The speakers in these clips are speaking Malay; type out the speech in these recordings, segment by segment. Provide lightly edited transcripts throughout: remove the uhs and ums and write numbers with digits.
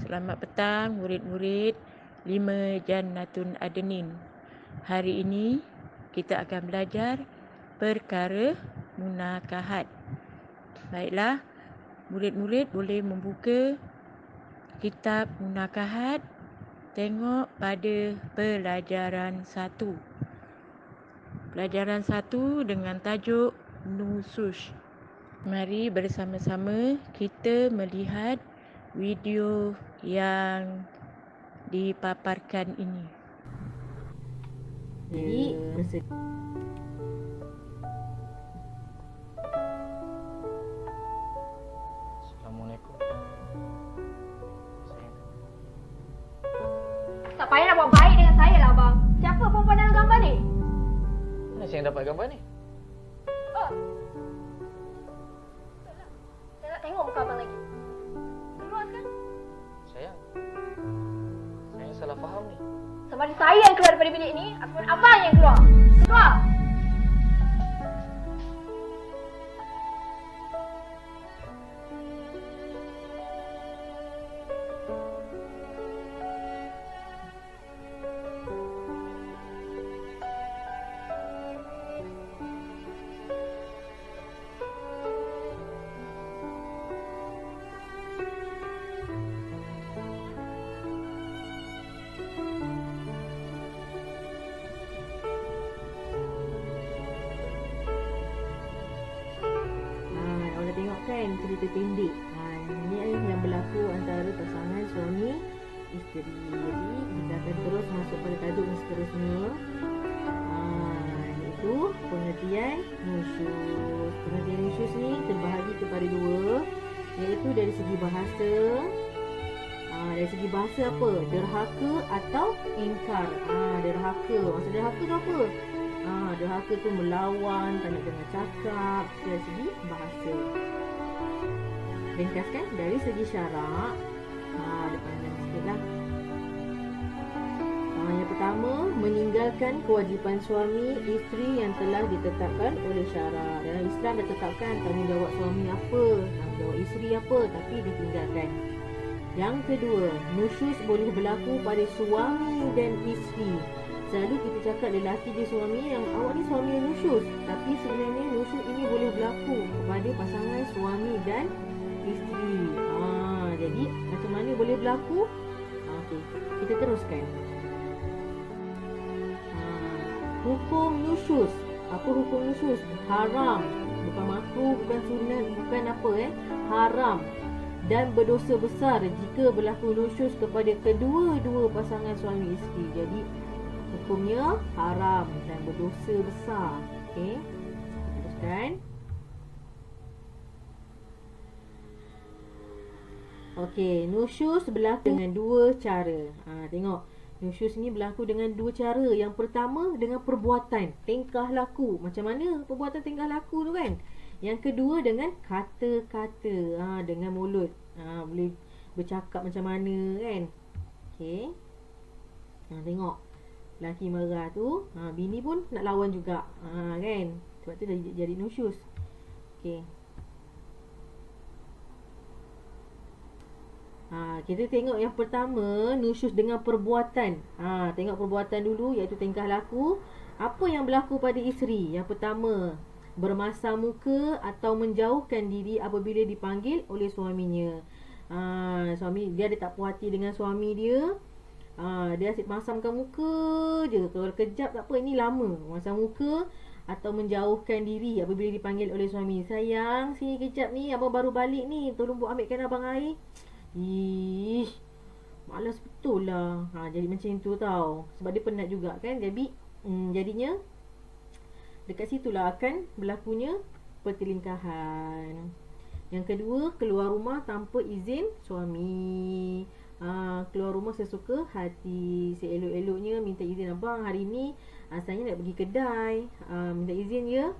Selamat petang murid-murid 5 Jannatun Adnin. Hari ini kita akan belajar perkara munakahat. Baiklah, murid-murid boleh membuka kitab munakahat, tengok pada pelajaran 1. Pelajaran 1 dengan tajuk Nusus. Mari bersama-sama kita melihat video yang dipaparkan ini. Jadi Assalamualaikum. Tak payahlah buat baik dengan saya lah abang. Siapa perempuan dalam gambar ni? Mana saya yang dapat gambar ni? Oh. Saya nak tengok muka abang lagi. Keluar sekarang. Sayang, saya salah faham ni. Sama ada saya yang keluar daripada bilik ni ataupun abang yang keluar. Keluar! Awak tengok kan cerita pendek. Ini yang berlaku antara pasangan suami isteri. Jadi kita akan terus masuk pada tajuk yang seterusnya. Iaitu pengertian nusyus. Pengertian nusyus ni terbahagi kepada dua, iaitu dari segi bahasa. Dari segi bahasa apa? Derhaka atau ingkar. Derhaka. Maksud derhaka tu apa? Derhaka tu melawan, tak nak dengar cakap. Dari segi bahasa. Ringkaskan dari segi syarak. Dia panjang sikit lah. Yang pertama, meninggalkan kewajipan suami isteri yang telah ditetapkan oleh syarak. Dalam Islam dah tetapkan tanggungjawab suami apa, tanggungjawab isteri apa, tapi ditinggalkan. Yang kedua, nusyus boleh berlaku pada suami dan isteri. Selalu kita cakap lelaki dia suami, yang awak ni suami yang nusyus. Tapi sebenarnya nusyus ini boleh berlaku kepada pasangan suami dan isteri. Jadi macam mana boleh berlaku? Okey, kita teruskan. Hukum nusyus. Apa hukum nusyus? Haram. Bukan makruh, bukan sunat, bukan apa haram. Dan berdosa besar jika berlaku nusyus kepada kedua-dua pasangan suami isteri. Jadi hukumnya haram dan berdosa besar. Okey. Teruskan. Okey, nusyus berlaku dengan dua cara. Tengok. Nusyus ni berlaku dengan dua cara. Yang pertama dengan perbuatan, tingkah laku. Macam mana perbuatan tingkah laku tu kan? Yang kedua dengan kata-kata. Dengan mulut. Boleh bercakap macam mana kan? Okey. Tengok. Lelaki marah tu, bini pun nak lawan juga. Kan? Sebab tu dah jadi nusyus. Okey. Kita tengok yang pertama, nusyus dengan perbuatan. Tengok perbuatan dulu, iaitu tingkah laku. Apa yang berlaku pada isteri? Yang pertama, bermasam muka atau menjauhkan diri apabila dipanggil oleh suaminya. Suami dia ada tak puas hati dengan suami dia. Dia asyik masamkan muka je. Kalau kejap tak apa, ini lama. Masam muka atau menjauhkan diri apabila dipanggil oleh suami. Sayang, sini kejap ni, abang baru balik ni. Tolong buat ambilkan abang air. Malas betul lah. Jadi macam tu tau. Sebab dia penat juga kan. Jadi jadinya dekat situlah akan berlakunya pertelingkahan. Yang kedua, keluar rumah tanpa izin suami. Keluar rumah sesuka hati. Seelok-eloknya minta izin, abang hari ni saya nak pergi kedai, minta izin ya.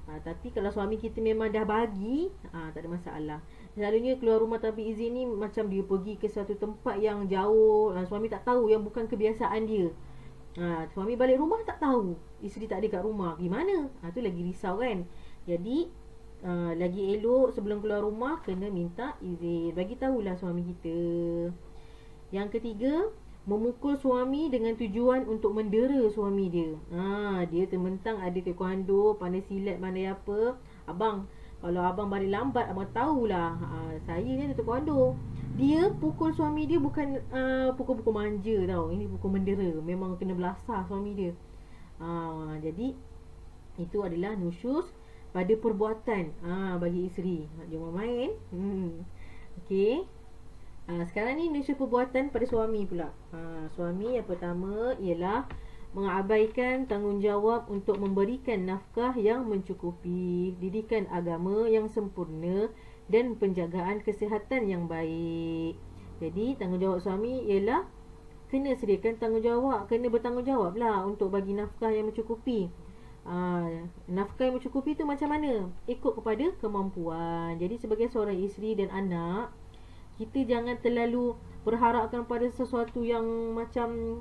Tapi kalau suami kita memang dah bagi, tak ada masalah. Selalunya keluar rumah tanpa izin ni macam dia pergi ke satu tempat yang jauh, suami tak tahu, yang bukan kebiasaan dia. Suami balik rumah tak tahu isteri tak ada kat rumah, gimana? Tu lagi risau kan. Jadi lagi elok sebelum keluar rumah kena minta izin, bagi tahulah suami kita. Yang ketiga, memukul suami dengan tujuan untuk mendera suami dia. Dia terbentang ada taekwondo, pandai silat, pandai apa. Abang, kalau abang balik lambat, abang tahulah. Saya ni ada taekwondo. Dia pukul suami dia bukan pukul-pukul manja tau. Ini pukul mendera. Memang kena belasah suami dia. Jadi itu adalah nusyuz pada perbuatan bagi isteri. Jom main. Okey. Sekarang ni nusyuz perbuatan pada suami pula. Suami yang pertama ialah mengabaikan tanggungjawab untuk memberikan nafkah yang mencukupi, didikan agama yang sempurna dan penjagaan kesihatan yang baik. Jadi tanggungjawab suami ialah kena sediakan tanggungjawab, kena bertanggungjawab lah untuk bagi nafkah yang mencukupi. Nafkah yang mencukupi tu macam mana? Ikut kepada kemampuan. Jadi sebagai seorang isteri dan anak, kita jangan terlalu berharapkan pada sesuatu yang macam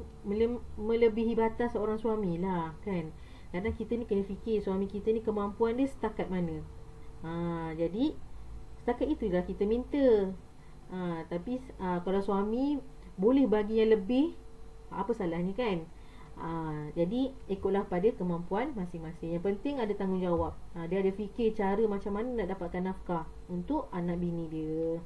melebihi batas seorang suami lah, kan. Kadang kita ni kena fikir suami kita ni kemampuan dia setakat mana. Jadi setakat itulah kita minta. Tapi kalau suami boleh bagi yang lebih, apa salahnya, kan. Jadi ikutlah pada kemampuan masing-masing. Yang penting ada tanggungjawab. Dia ada fikir cara macam mana nak dapatkan nafkah untuk anak bini dia.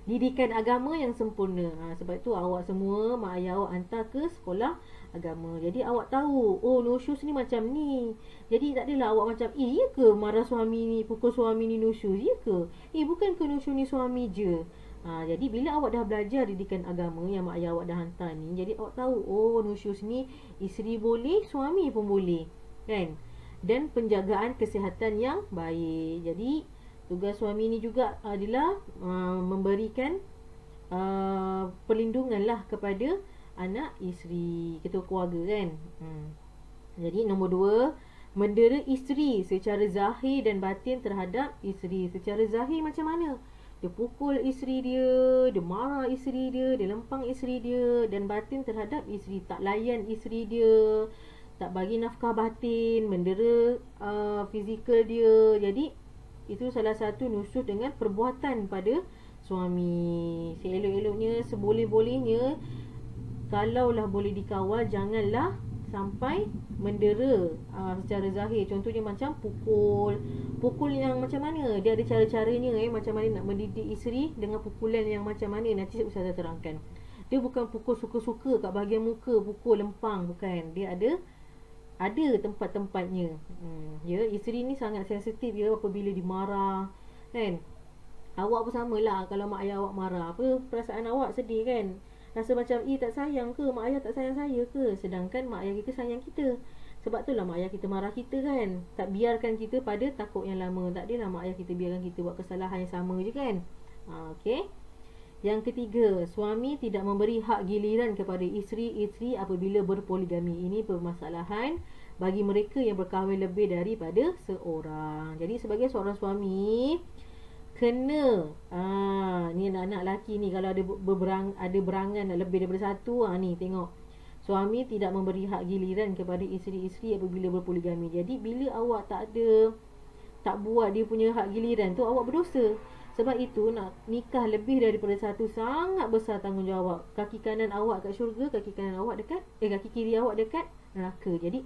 Didikan agama yang sempurna. Sebab tu awak semua, mak ayah awak hantar ke sekolah agama. Jadi awak tahu, nusyuz ni macam ni. Jadi tak adalah awak macam, ya ke marah suami ni, pukul suami ni nusyuz? Ya ke? Bukan ke nusyuz ni suami je. Jadi bila awak dah belajar didikan agama yang mak ayah awak dah hantar ni, jadi awak tahu, nusyuz ni isteri boleh, suami pun boleh, kan. Dan penjagaan kesihatan yang baik. Jadi tugas suami ni juga adalah memberikan perlindungan lah kepada anak isteri, ketua keluarga, kan. Jadi nombor 2, mendera isteri secara zahir dan batin terhadap isteri. Secara zahir macam mana? Dia pukul isteri dia, dia marah isteri dia, dia lempang isteri dia. Dan batin terhadap isteri, tak layan isteri dia, tak bagi nafkah batin, mendera fizikal dia. Jadi itu salah satu nusyuz dengan perbuatan pada suami. Seelok-eloknya, seboleh-bolehnya, kalaulah boleh dikawal, janganlah sampai mendera secara zahir. Contohnya macam pukul yang macam mana? Dia ada cara-caranya, macam mana nak mendidik isteri dengan pukulan yang macam mana. Nanti Ustazah terangkan. Dia bukan pukul suka-suka kat bahagian muka, pukul lempang, bukan. Dia ada tempat-tempatnya. Isteri ni sangat sensitif apabila dimarah, kan. Awak pun samalah, kalau mak ayah awak marah, apa perasaan awak? Sedih, kan. Rasa macam, tak sayang ke? Mak ayah tak sayang saya ke? Sedangkan mak ayah kita sayang kita. Sebab itulah mak ayah kita marah kita, kan. Tak biarkan kita pada takut yang lama. Tak adalah mak ayah kita biarkan kita buat kesalahan yang sama je, kan. Okey. Yang ketiga, suami tidak memberi hak giliran kepada isteri apabila berpoligami. Ini permasalahan bagi mereka yang berkahwin lebih daripada seorang. Jadi sebagai seorang suami, kena ni anak-anak lelaki ni, kalau ada berangan lebih daripada satu, ni tengok, suami tidak memberi hak giliran kepada isteri-isteri apabila berpoligami. Jadi bila awak tak buat dia punya hak giliran tu, awak berdosa. Sebab itu nak nikah lebih daripada satu sangat besar tanggungjawab. Kaki kanan awak kat syurga, kaki kiri awak dekat neraka. Jadi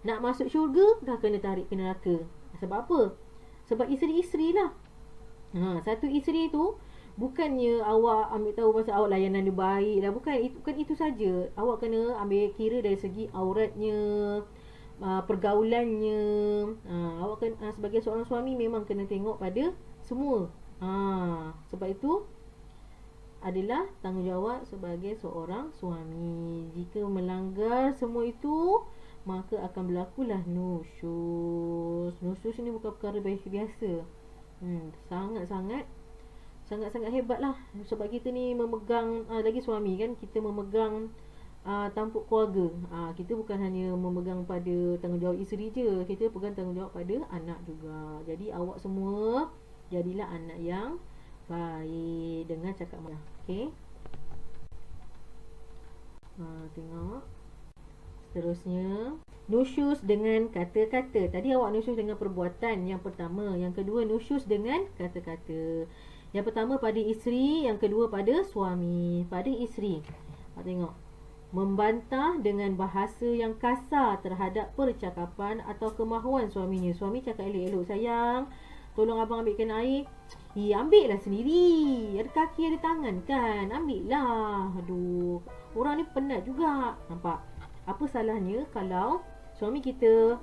nak masuk syurga dah kena tarik ke neraka. Sebab apa? Sebab isteri-isteri lah. Satu isteri tu bukannya awak ambil tahu pasal awak layanan dia baik lah. Bukan itu saja. Awak kena ambil kira dari segi auratnya, pergaulannya. Awak kena, sebagai seorang suami memang kena tengok pada semua. Sebab itu adalah tanggungjawab sebagai seorang suami. Jika melanggar semua itu, maka akan berlakulah nusyuz. Nusyuz ni bukan perkara biasa. Sangat-sangat hebat lah. Sebab kita ni memegang, lagi suami kan, kita memegang tampuk keluarga. Kita bukan hanya memegang pada tanggungjawab isteri je, kita pegang tanggungjawab pada anak juga. Jadi awak semua jadilah anak yang baik dengan cakap mudah. Okey. Tengok. Seterusnya, nusyuz dengan kata-kata. Tadi awak nusyuz dengan perbuatan yang pertama. Yang kedua, nusyuz dengan kata-kata. Yang pertama pada isteri, yang kedua pada suami. Pada isteri, tengok, membantah dengan bahasa yang kasar terhadap percakapan atau kemahuan suaminya. Suami cakap elok-elok, sayang, tolong abang ambilkan air. Ambil lah sendiri. Ada kaki, ada tangan kan. Ambil lah. Aduh, orang ni penat juga. Nampak? Apa salahnya kalau suami kita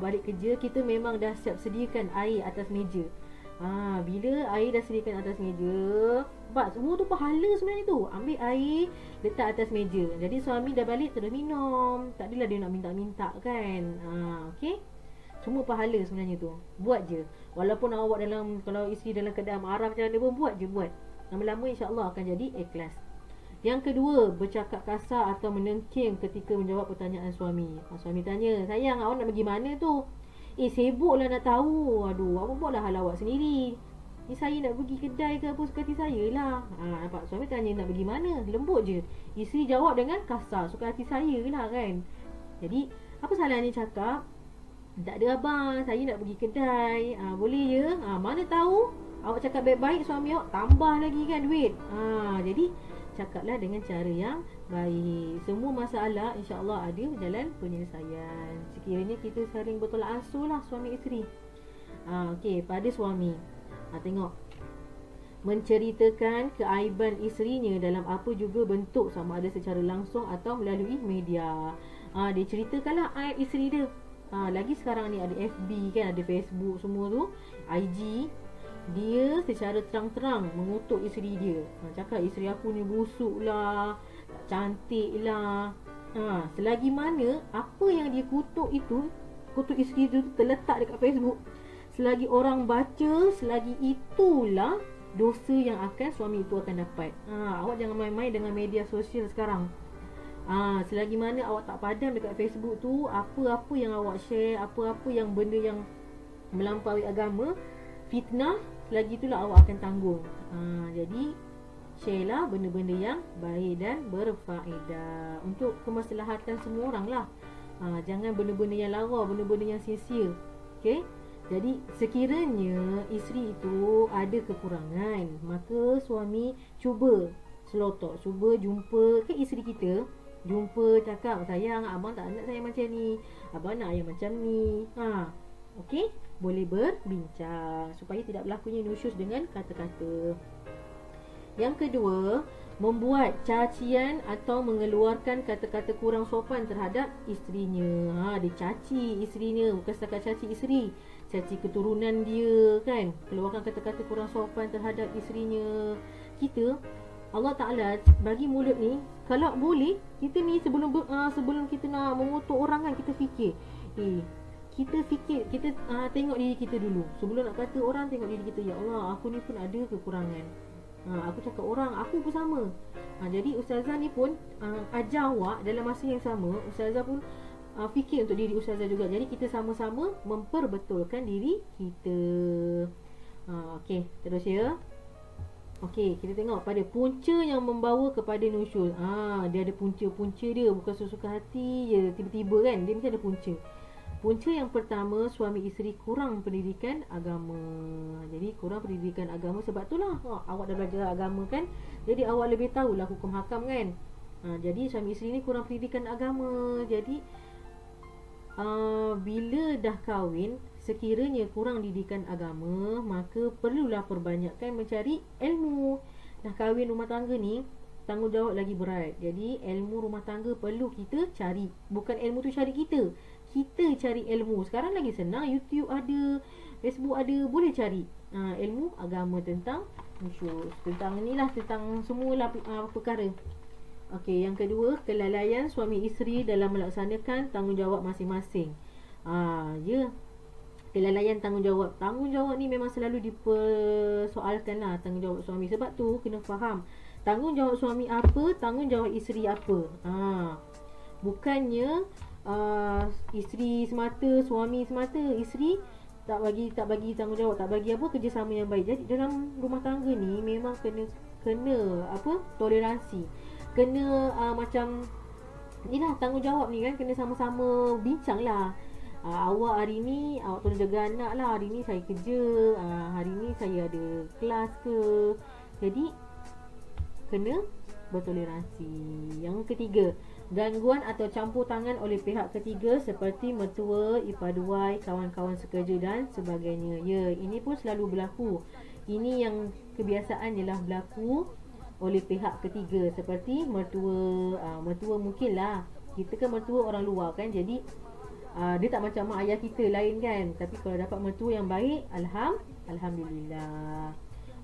balik kerja, kita memang dah siap sediakan air atas meja. Bila air dah sediakan atas meja, sebab semua tu pahala sebenarnya tu. Ambil air, letak atas meja. Jadi suami dah balik terus minum. Tak adalah dia nak minta-minta kan. Okey. Semua pahala sebenarnya tu. Buat je. Walaupun awak kalau isteri dalam keadaan marah macam mana pun, buat je, buat. Lama-lama insya-Allah akan jadi ikhlas. Yang kedua, bercakap kasar atau menengking ketika menjawab pertanyaan suami. Suami tanya, sayang, awak nak pergi mana tu? Sibuklah nak tahu. Aduh, awak buatlah hal awak sendiri. Ni saya nak pergi kedai ke apa, suka hati saya lah. Nampak? Suami tanya nak pergi mana, lembut je. Isteri jawab dengan kasar, suka hati saya lah kan. Jadi, apa salahnya cakap, tak ada abang, saya nak pergi kedai. Boleh je. Mana tahu awak cakap baik-baik, suami awak tambah lagi kan duit. Jadi cakaplah dengan cara yang baik. Semua masalah insya-Allah ada jalan penyelesaian. Sekiranya kita saling bertolak ansur lah suami isteri. Okey, pada suami. Tengok, menceritakan keaiban isterinya dalam apa juga bentuk, sama ada secara langsung atau melalui media. Dia ceritakanlah aib isteri dia. Lagi sekarang ni ada FB kan, ada Facebook semua tu, IG. Dia secara terang-terang mengutuk isteri dia. Cakap isteri aku ni busuk lah, tak cantik lah. Selagi mana apa yang dia kutuk itu, kutuk isteri tu terletak dekat Facebook, selagi orang baca, selagi itulah dosa yang akan suami itu akan dapat. Awak jangan main-main dengan media sosial sekarang. Selagi mana awak tak padam dekat Facebook tu, apa-apa yang awak share, apa-apa yang benda yang melampaui agama, fitnah, selagi itulah awak akan tanggung. Jadi share lah benda-benda yang baik dan berfaedah untuk kemaslahatan semua orang lah. Jangan benda-benda yang lara, benda-benda yang sia-sia. Okay? Jadi sekiranya isteri itu ada kekurangan, maka suami cuba selotok, cuba jumpa ke isteri kita, jumpa cakap, sayang, abang tak nak saya macam ni, abang nak yang macam ni. Okey, boleh berbincang supaya tidak berlakunya nusyus dengan kata-kata. Yang kedua, membuat cacian atau mengeluarkan kata-kata kurang sopan terhadap isterinya. Dia caci isterinya, bukan setakat caci isteri, caci keturunan dia kan. Keluarkan kata-kata kurang sopan terhadap isterinya. Kita, Allah Ta'ala bagi mulut ni, kalau boleh, kita ni sebelum kita nak mengutuk orang kan, kita fikir, kita tengok diri kita dulu. Sebelum nak kata orang, tengok diri kita. Ya Allah, aku ni pun ada kekurangan. Aku cakap orang, aku pun sama. Jadi Ustazah ni pun ajar awak dalam masa yang sama. Ustazah pun fikir untuk diri Ustazah juga. Jadi kita sama-sama memperbetulkan diri kita. Okey, terus ya. Okey, kita tengok pada punca yang membawa kepada nusyuz. Dia ada punca-punca dia, bukan sesuka hati je tiba-tiba kan. Dia mesti ada punca. Punca yang pertama, suami isteri kurang pendidikan agama. Jadi kurang pendidikan agama, sebab itulah awak dah belajar agama kan. Jadi awak lebih tahulah hukum hakam kan. Jadi suami isteri ni kurang pendidikan agama. Jadi bila dah kahwin, sekiranya kurang didikan agama, maka perlulah perbanyakkan mencari ilmu. Dah kahwin, rumah tangga ni tanggungjawab lagi berat. Jadi ilmu rumah tangga perlu kita cari. Bukan ilmu tu cari kita, kita cari ilmu. Sekarang lagi senang, YouTube ada, Facebook ada, boleh cari ilmu agama tentang nusyuz, tentang inilah, tentang semualah perkara. Okey, yang kedua, kelalaian suami isteri dalam melaksanakan tanggungjawab masing-masing. Kelalaian tanggungjawab. Tanggungjawab ni memang selalu dipersoalkan lah, tanggungjawab suami. Sebab tu kena faham tanggungjawab suami apa, tanggungjawab isteri apa. Bukannya isteri semata, suami semata. Isteri tak bagi tanggungjawab, tak bagi apa, kerjasama yang baik. Jadi dalam rumah tangga ni memang kena apa, toleransi. Kena macam inilah tanggungjawab ni kan, kena sama-sama bincang lah. awak hari ni awak tolong jaga anak lah, hari ni saya kerja, hari ni saya ada kelas ke. Jadi kena bertoleransi. Yang ketiga, gangguan atau campur tangan oleh pihak ketiga seperti mertua, ipar-duai, kawan-kawan sekerja dan sebagainya. Ya, ini pun selalu berlaku. Ini yang kebiasaan ialah berlaku oleh pihak ketiga seperti mertua. Mertua mungkinlah, kita kan mertua orang luar kan, jadi dia tak macam mak ayah kita lain kan. Tapi kalau dapat mertua yang baik, alhamdulillah.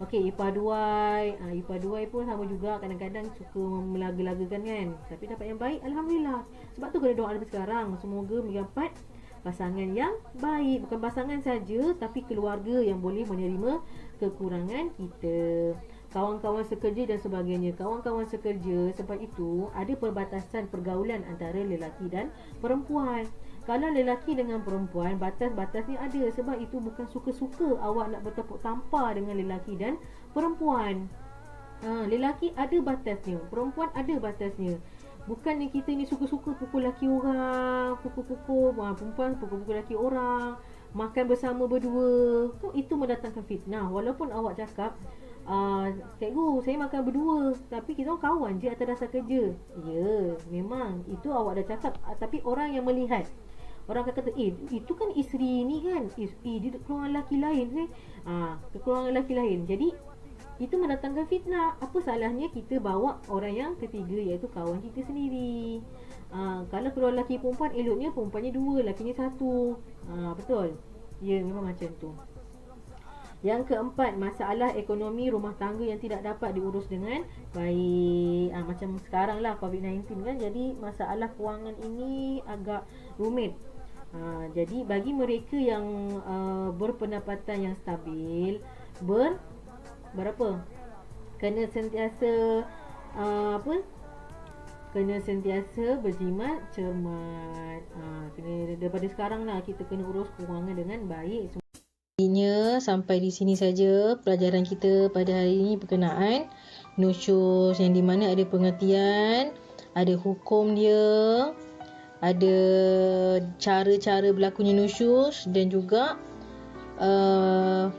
Okey, ipar-duai. Ipar-duai pun sama juga, kadang-kadang suka melaga-lagakan kan. Tapi dapat yang baik, alhamdulillah. Sebab tu kena doa lebih sekarang, semoga mendapat pasangan yang baik. Bukan pasangan saja, tapi keluarga yang boleh menerima kekurangan kita. Kawan-kawan sekerja dan sebagainya. Kawan-kawan sekerja, sebab itu ada perbatasan pergaulan antara lelaki dan perempuan. Kalau lelaki dengan perempuan, batas-batas ni ada. Sebab itu bukan suka-suka awak nak bertepuk tampar dengan lelaki dan perempuan. Lelaki ada batasnya, perempuan ada batasnya. Bukannya kita ni suka-suka pukul laki orang, pukul-pukul perempuan, pukul-pukul laki orang, makan bersama berdua. Itu mendatangkan fitnah. Walaupun awak cakap, cikgu saya makan berdua, tapi kita orang kawan je atas dasar kerja. Ya, memang itu awak dah cakap. Tapi orang yang melihat, orang akan kata, itu kan isteri ni kan, dia kekurangan lelaki lain kekurangan lelaki lain. Jadi itu mendatangkan fitnah. Apa salahnya kita bawa orang yang ketiga, iaitu kawan kita sendiri. Kalau keluar lelaki perempuan, eloknya perempuannya 2, lakinya 1. Betul? Ya, memang macam tu. Yang keempat, masalah ekonomi rumah tangga yang tidak dapat diurus dengan baik. Macam sekarang lah COVID-19 kan, jadi masalah kewangan ini agak rumit. Jadi bagi mereka yang berpendapatan yang stabil, berapa? Kena sentiasa kena sentiasa berjimat cermat. Kena daripada sekarang lah kita kena urus kewangan dengan baik. Sampai di sini saja pelajaran kita pada hari ini berkenaan nusyuz, yang di mana ada pengertian, ada hukum dia, ada cara-cara berlakunya nusyuz dan juga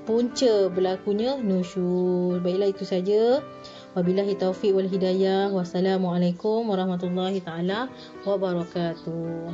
punca berlakunya nusyuz. Baiklah, itu saja. Wabillahi taufiq wal hidayah. Wassalamualaikum warahmatullahi taala wabarakatuh.